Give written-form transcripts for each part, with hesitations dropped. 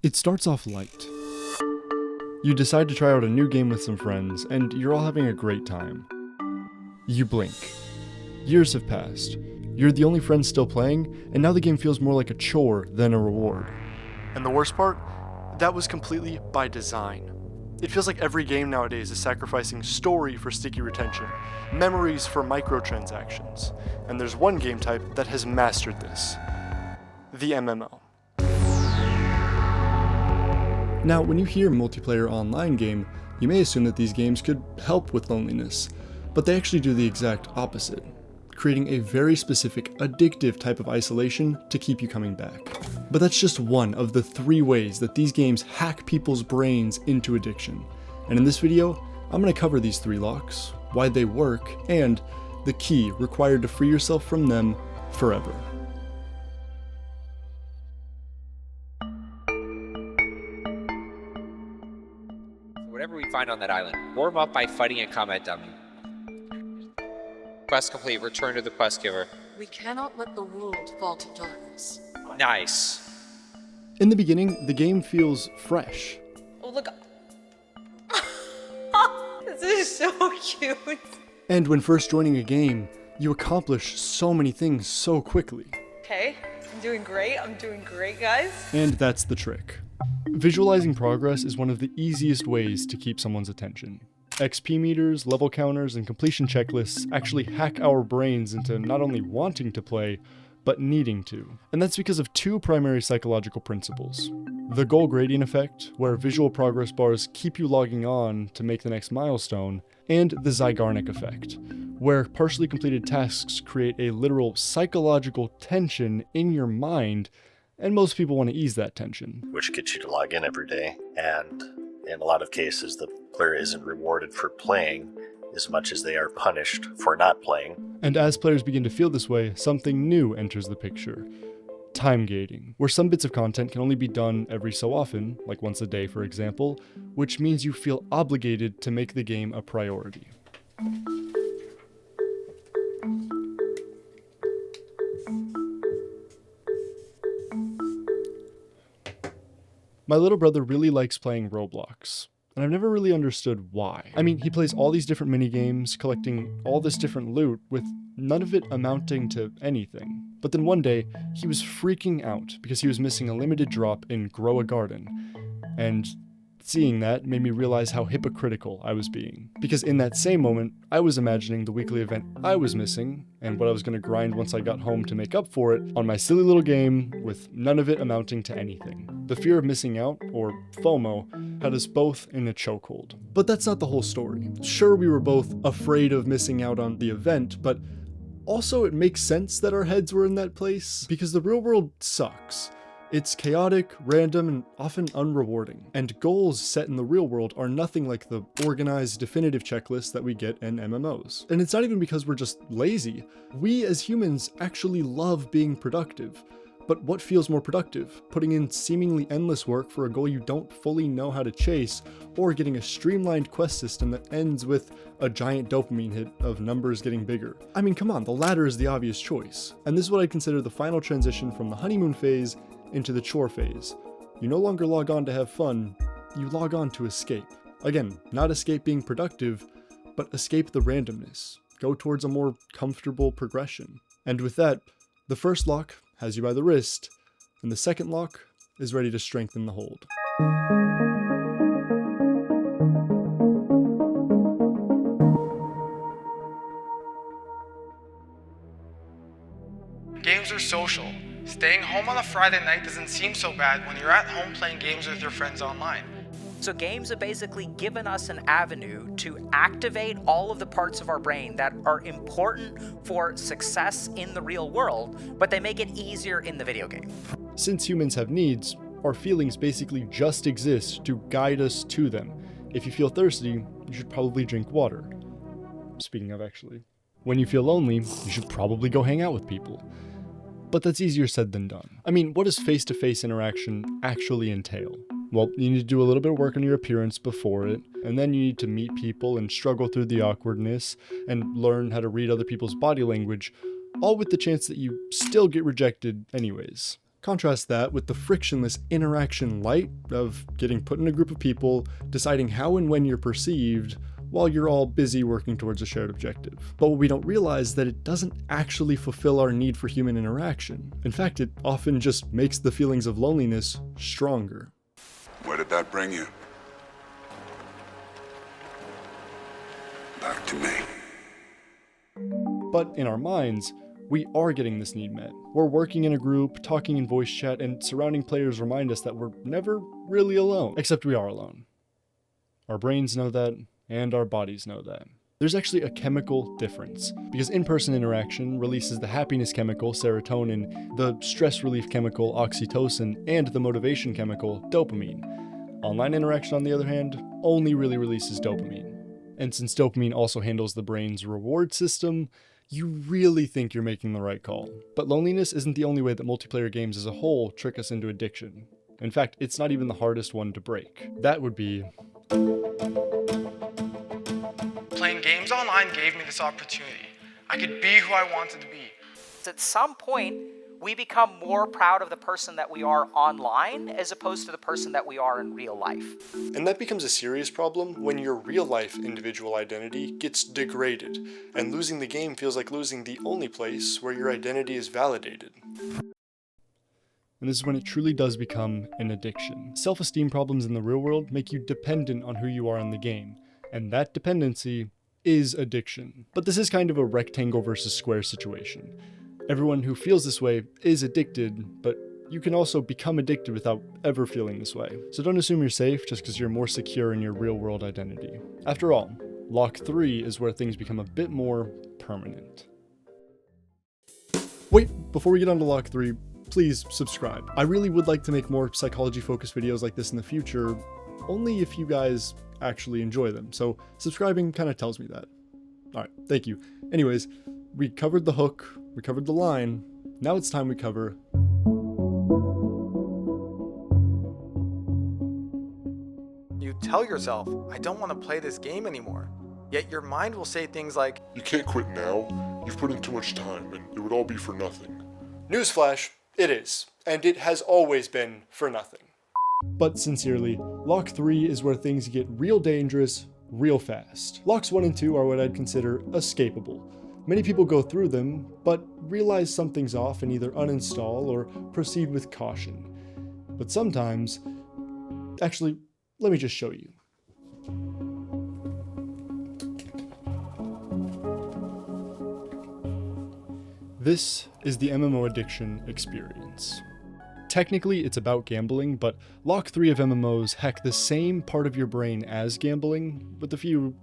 It starts off light. You decide to try out a new game with some friends, and you're all having a great time. You blink. Years have passed. You're the only friend still playing, and now the game feels more like a chore than a reward. And the worst part? That was completely by design. It feels like every game nowadays is sacrificing story for sticky retention, memories for microtransactions, and there's one game type that has mastered this: the MMO. Now, when you hear multiplayer online game, you may assume that these games could help with loneliness, but they actually do the exact opposite, creating a very specific, addictive type of isolation to keep you coming back. But that's just one of the 3 ways that these games hack people's brains into addiction. And in this video, I'm going to cover these 3 locks, why they work, and the key required to free yourself from them forever. Whatever we find on that island, warm up by fighting a combat dummy. Quest complete, return to the quest giver. We cannot let the world fall to darkness. Nice. In the beginning, the game feels fresh. Oh, look. This is so cute. And when first joining a game, you accomplish so many things so quickly. Okay, I'm doing great, guys. And that's the trick. Visualizing progress is one of the easiest ways to keep someone's attention. XP meters, level counters, and completion checklists actually hack our brains into not only wanting to play, but needing to. And that's because of 2 primary psychological principles. The goal gradient effect, where visual progress bars keep you logging on to make the next milestone, and the Zygarnik effect, where partially completed tasks create a literal psychological tension in your mind, and most people want to ease that tension. Which gets you to log in every day, and in a lot of cases the player isn't rewarded for playing as much as they are punished for not playing. And as players begin to feel this way, something new enters the picture. Time gating, where some bits of content can only be done every so often, like once a day for example, which means you feel obligated to make the game a priority. My little brother really likes playing Roblox, and I've never really understood why. I mean, he plays all these different minigames, collecting all this different loot, with none of it amounting to anything. But then one day, he was freaking out because he was missing a limited drop in Grow a Garden, and seeing that made me realize how hypocritical I was being. Because in that same moment, I was imagining the weekly event I was missing, and what I was going to grind once I got home to make up for it on my silly little game, with none of it amounting to anything. The fear of missing out, or FOMO, had us both in a chokehold. But that's not the whole story. Sure, we were both afraid of missing out on the event, but also it makes sense that our heads were in that place, because the real world sucks. It's chaotic, random, and often unrewarding. And goals set in the real world are nothing like the organized, definitive checklists that we get in MMOs. And it's not even because we're just lazy. We as humans actually love being productive. But what feels more productive? Putting in seemingly endless work for a goal you don't fully know how to chase, or getting a streamlined quest system that ends with a giant dopamine hit of numbers getting bigger? I mean, come on, the latter is the obvious choice. And this is what I consider the final transition from the honeymoon phase into the chore phase. You no longer log on to have fun, you log on to escape. Again, not escape being productive, but escape the randomness. Go towards a more comfortable progression. And with that, the first lock has you by the wrist, and the second lock is ready to strengthen the hold. Games are social. Staying home on a Friday night doesn't seem so bad when you're at home playing games with your friends online. So games have basically given us an avenue to activate all of the parts of our brain that are important for success in the real world, but they make it easier in the video game. Since humans have needs, our feelings basically just exist to guide us to them. If you feel thirsty, you should probably drink water. Speaking of, actually. When you feel lonely, you should probably go hang out with people. But that's easier said than done. I mean, what does face-to-face interaction actually entail? Well, you need to do a little bit of work on your appearance before it, and then you need to meet people and struggle through the awkwardness and learn how to read other people's body language, all with the chance that you still get rejected anyways. Contrast that with the frictionless interaction light of getting put in a group of people, deciding how and when you're perceived, while you're all busy working towards a shared objective. But what we don't realize is that it doesn't actually fulfill our need for human interaction. In fact, it often just makes the feelings of loneliness stronger. Where did that bring you? Back to me. But in our minds, we are getting this need met. We're working in a group, talking in voice chat, and surrounding players remind us that we're never really alone. Except we are alone. Our brains know that, and our bodies know that. There's actually a chemical difference, because in-person interaction releases the happiness chemical, serotonin, the stress relief chemical, oxytocin, and the motivation chemical, dopamine. Online interaction, on the other hand, only really releases dopamine. And since dopamine also handles the brain's reward system, you really think you're making the right call. But loneliness isn't the only way that multiplayer games as a whole trick us into addiction. In fact, it's not even the hardest one to break. That would be... Playing games online gave me this opportunity. I could be who I wanted to be. At some point, we become more proud of the person that we are online as opposed to the person that we are in real life. And that becomes a serious problem when your real-life individual identity gets degraded, and losing the game feels like losing the only place where your identity is validated. And this is when it truly does become an addiction. Self-esteem problems in the real world make you dependent on who you are in the game, and that dependency is addiction. But this is kind of a rectangle versus square situation. Everyone who feels this way is addicted, but you can also become addicted without ever feeling this way. So don't assume you're safe just because you're more secure in your real-world identity. After all, Lock 3 is where things become a bit more permanent. Wait, before we get on to Lock 3, please subscribe. I really would like to make more psychology-focused videos like this in the future, only if you guys actually enjoy them. So subscribing kind of tells me that. Alright, thank you. Anyways, we covered the hook, we covered the line, now it's time we cover... You tell yourself, I don't want to play this game anymore. Yet your mind will say things like, You can't quit now. You've put in too much time, and it would all be for nothing. Newsflash, it is. And it has always been for nothing. But sincerely, Lock 3 is where things get real dangerous, real fast. Locks 1 and 2 are what I'd consider escapable. Many people go through them, but realize something's off and either uninstall or proceed with caution. But sometimes... Actually, let me just show you. This is the MMO addiction experience. Technically, it's about gambling, but Lock 3 of MMOs hack the same part of your brain as gambling, with a few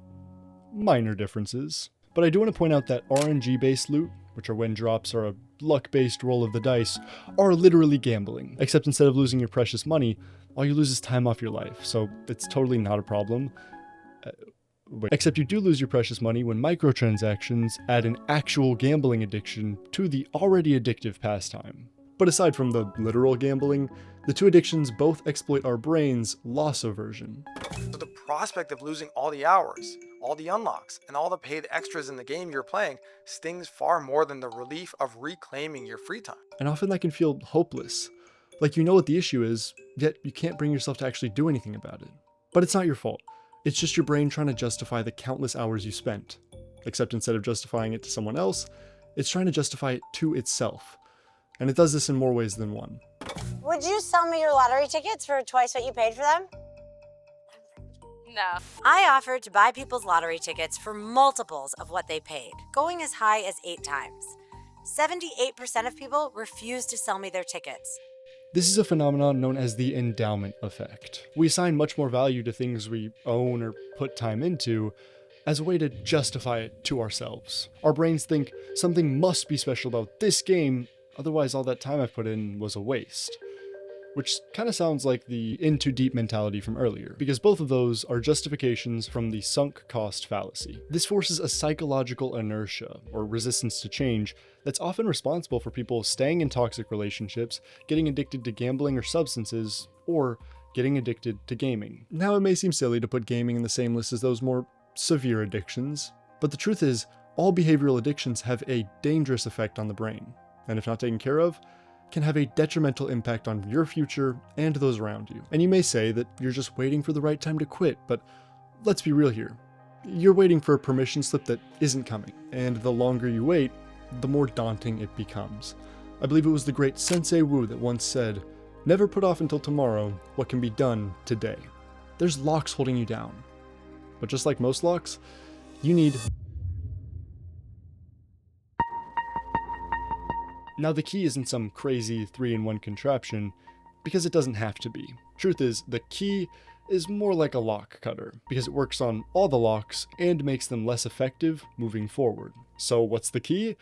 minor differences. But I do want to point out that RNG-based loot, which are when drops are a luck-based roll of the dice, are literally gambling. Except instead of losing your precious money, all you lose is time off your life, so it's totally not a problem. Except you do lose your precious money when microtransactions add an actual gambling addiction to the already addictive pastime. But aside from the literal gambling, the two addictions both exploit our brain's loss aversion. so the prospect of losing all the hours, all the unlocks, and all the paid extras in the game you're playing stings far more than the relief of reclaiming your free time. And often that can feel hopeless. Like you know what the issue is, yet you can't bring yourself to actually do anything about it. But it's not your fault. It's just your brain trying to justify the countless hours you spent. Except instead of justifying it to someone else, it's trying to justify it to itself. And it does this in more ways than one. Would you sell me your lottery tickets for twice what you paid for them? No. I offered to buy people's lottery tickets for multiples of what they paid, going as high as 8 times. 78% of people refused to sell me their tickets. This is a phenomenon known as the endowment effect. We assign much more value to things we own or put time into as a way to justify it to ourselves. Our brains think something must be special about this game, otherwise all that time I've put in was a waste. Which kind of sounds like the in too deep mentality from earlier, because both of those are justifications from the sunk cost fallacy. This forces a psychological inertia, or resistance to change, that's often responsible for people staying in toxic relationships, getting addicted to gambling or substances, or getting addicted to gaming. Now, it may seem silly to put gaming in the same list as those more severe addictions, but the truth is, all behavioral addictions have a dangerous effect on the brain, and if not taken care of, can have a detrimental impact on your future and those around you. And you may say that you're just waiting for the right time to quit, but let's be real here. You're waiting for a permission slip that isn't coming, and the longer you wait, the more daunting it becomes. I believe it was the great Sensei Wu that once said, "Never put off until tomorrow what can be done today." There's locks holding you down. But just like most locks, you need... Now the key isn't some crazy 3-in-1 contraption, because it doesn't have to be. Truth is, the key is more like a lock cutter, because it works on all the locks and makes them less effective moving forward. So what's the key?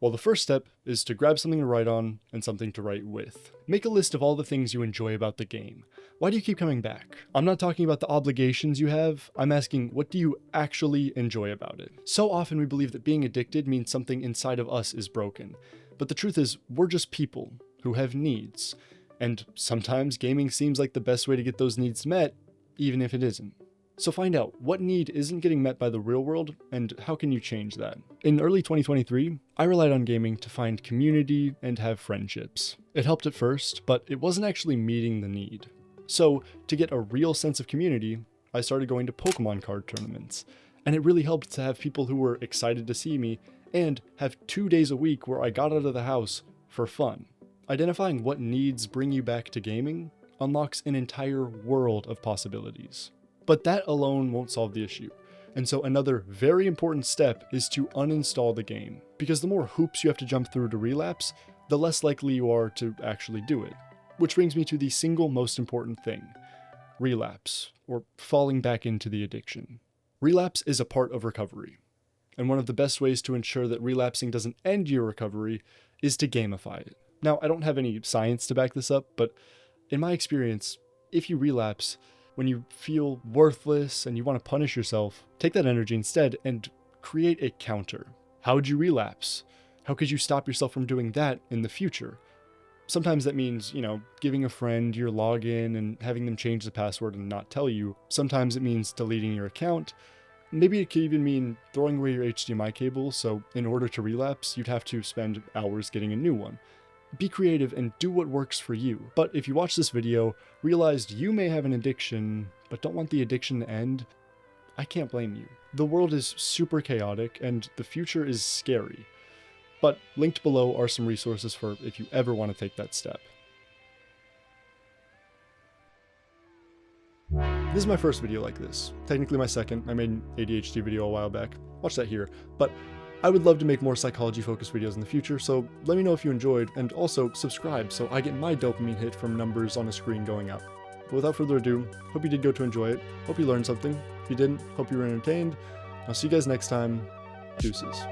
Well, the first step is to grab something to write on and something to write with. Make a list of all the things you enjoy about the game. Why do you keep coming back? I'm not talking about the obligations you have, I'm asking what do you actually enjoy about it? So often we believe that being addicted means something inside of us is broken, but the truth is we're just people who have needs, and sometimes gaming seems like the best way to get those needs met, even if it isn't. So find out what need isn't getting met by the real world, and how can you change that? In early 2023, I relied on gaming to find community and have friendships. It helped at first, but it wasn't actually meeting the need. So to get a real sense of community, I started going to Pokemon card tournaments, and it really helped to have people who were excited to see me, and have 2 days a week where I got out of the house for fun. Identifying what needs bring you back to gaming unlocks an entire world of possibilities. But that alone won't solve the issue. And so another very important step is to uninstall the game, because the more hoops you have to jump through to relapse, the less likely you are to actually do it. Which brings me to the single most important thing: relapse, or falling back into the addiction. Relapse is a part of recovery, and one of the best ways to ensure that relapsing doesn't end your recovery is to gamify it. Now, I don't have any science to back this up, but in my experience, if you relapse, when you feel worthless and you want to punish yourself, take that energy instead and create a counter. How would you relapse? How could you stop yourself from doing that in the future? Sometimes that means, giving a friend your login and having them change the password and not tell you. Sometimes it means deleting your account. Maybe it could even mean throwing away your HDMI cable, so in order to relapse, you'd have to spend hours getting a new one. Be creative and do what works for you. But if you watch this video, realized you may have an addiction, but don't want the addiction to end, I can't blame you. The world is super chaotic and the future is scary. But linked below are some resources for if you ever want to take that step. This is my first video like this. Technically my second. I made an ADHD video a while back. Watch that here. But I would love to make more psychology-focused videos in the future, so let me know if you enjoyed, and also subscribe so I get my dopamine hit from numbers on a screen going up. But without further ado, hope you did go to enjoy it, hope you learned something. If you didn't, hope you were entertained. I'll see you guys next time. Deuces.